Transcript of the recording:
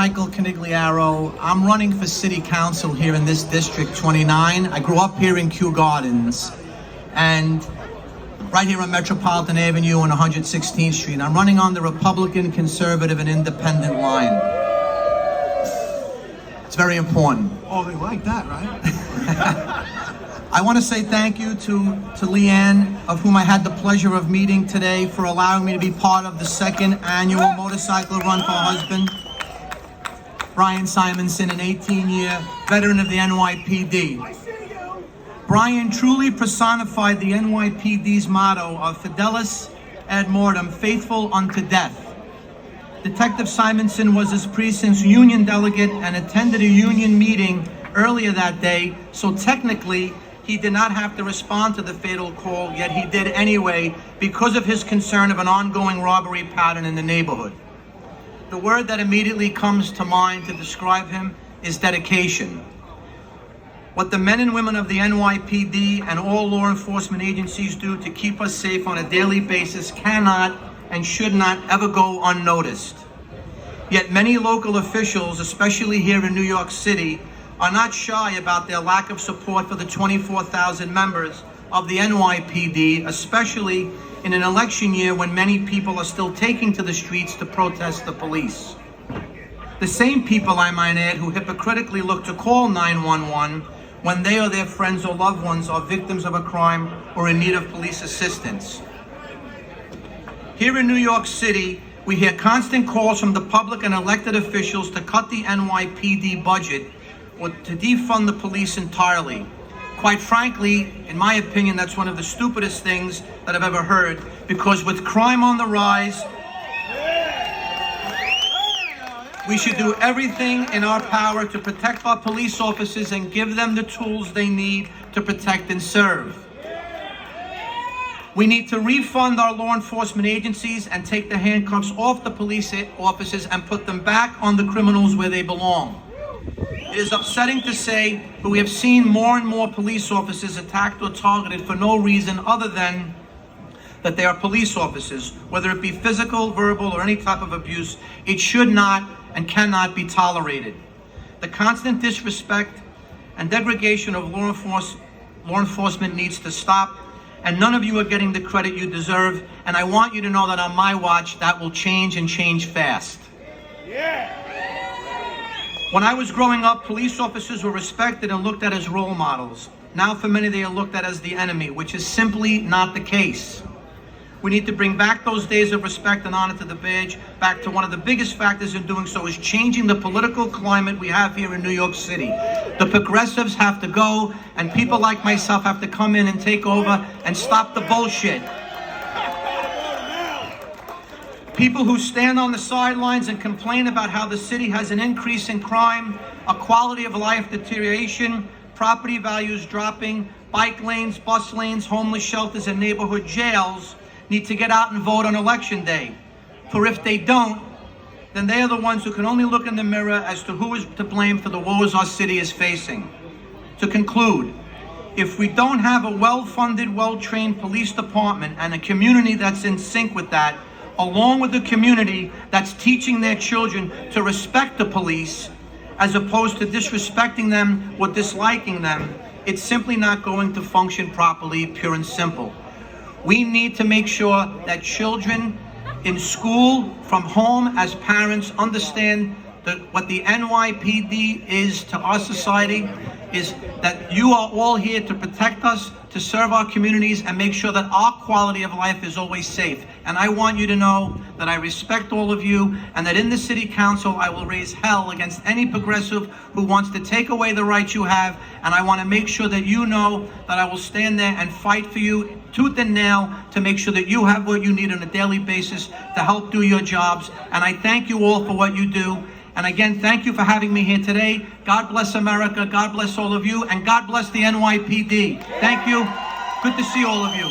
Michael Canigliaro. I'm running for city council here in this district 29. I grew up here in Kew Gardens and right here on Metropolitan Avenue and 116th Street. I'm running on the Republican, Conservative, and Independent line. It's very important. Oh, they like that, right? I want to say thank you to Leanne, of whom I had the pleasure of meeting today, for allowing me to be part of the second annual motorcycle run for her husband, Brian Simonson, an 18-year veteran of the NYPD. Brian truly personified the NYPD's motto of Fidelis Ad Mortem, faithful unto death. Detective Simonson was his precinct's union delegate and attended a union meeting earlier that day, so technically he did not have to respond to the fatal call, yet he did anyway because of his concern of an ongoing robbery pattern in the neighborhood. The word that immediately comes to mind to describe him is dedication. What the men and women of the NYPD and all law enforcement agencies do to keep us safe on a daily basis cannot and should not ever go unnoticed. Yet many local officials, especially here in New York City, are not shy about their lack of support for the 24,000 members of the NYPD, especially in an election year when many people are still taking to the streets to protest the police. The same people, I might add, who hypocritically look to call 911 when they or their friends or loved ones are victims of a crime or in need of police assistance. Here in New York City, we hear constant calls from the public and elected officials to cut the NYPD budget or to defund the police entirely. Quite frankly, in my opinion, that's one of the stupidest things that I've ever heard, because with crime on the rise, we should do everything in our power to protect our police officers and give them the tools they need to protect and serve. We need to refund our law enforcement agencies and take the handcuffs off the police officers and put them back on the criminals where they belong. It is upsetting to say, but we have seen more and more police officers attacked or targeted for no reason other than that they are police officers, whether it be physical, verbal, or any type of abuse. It should not and cannot be tolerated. The constant disrespect and degradation of law enforcement needs to stop, and none of you are getting the credit you deserve, and I want you to know that on my watch, that will change and change fast. Yeah. When I was growing up, police officers were respected and looked at as role models. Now for many, they are looked at as the enemy, which is simply not the case. We need to bring back those days of respect and honor to the badge. Back to one of the biggest factors in doing so is changing the political climate we have here in New York City. The progressives have to go, and people like myself have to come in and take over and stop the bullshit. People who stand on the sidelines and complain about how the city has an increase in crime, a quality of life deterioration, property values dropping, bike lanes, bus lanes, homeless shelters, and neighborhood jails need to get out and vote on election day. For if they don't, then they are the ones who can only look in the mirror as to who is to blame for the woes our city is facing. To conclude, if we don't have a well-funded, well-trained police department and a community that's in sync with that, along with the community that's teaching their children to respect the police as opposed to disrespecting them or disliking them, it's simply not going to function properly, pure and simple. We need to make sure that children in school, from home, as parents, understand that what the NYPD is to our society is that you are all here to protect us, to serve our communities, and make sure that our quality of life is always safe. And I want you to know that I respect all of you, and that in the city council, I will raise hell against any progressive who wants to take away the rights you have. And I want to make sure that you know that I will stand there and fight for you tooth and nail to make sure that you have what you need on a daily basis to help do your jobs. And I thank you all for what you do. And again, thank you for having me here today. God bless America. God bless all of you. And God bless the NYPD. Thank you. Good to see all of you.